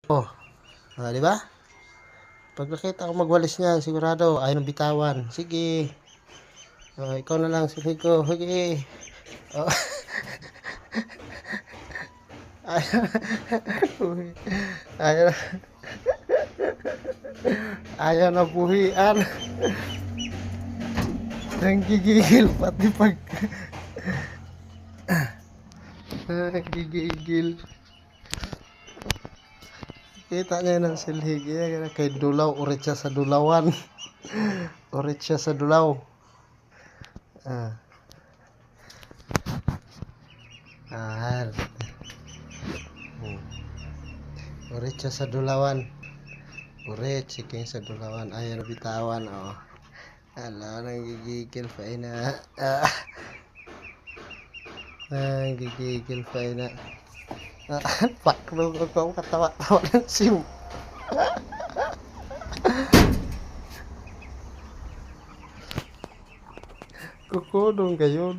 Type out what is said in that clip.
Oh, di ba? Pag nakita ko magwalis niyan, sigurado ayaw nang bitawan. Sige. Ikaw na lang, sige ko. Sige. Oh, ayaw, uy, ayaw, ayaw na buhian. Nanggigigil pati pag gigigil. Kita niya ng silhig niya kay dulaw, urit siya sa dulawan. Urit siya sa dulaw. Ah, ah, hmm. Urit siya sa dulawan. Urit, sige sa dulawan. Ayaw na bitawan, oh. Ala, nanggigigil pa ina. Nanggigigil pa ina. Paklo ko katawa-tawa ng sim. Kukulong kayo.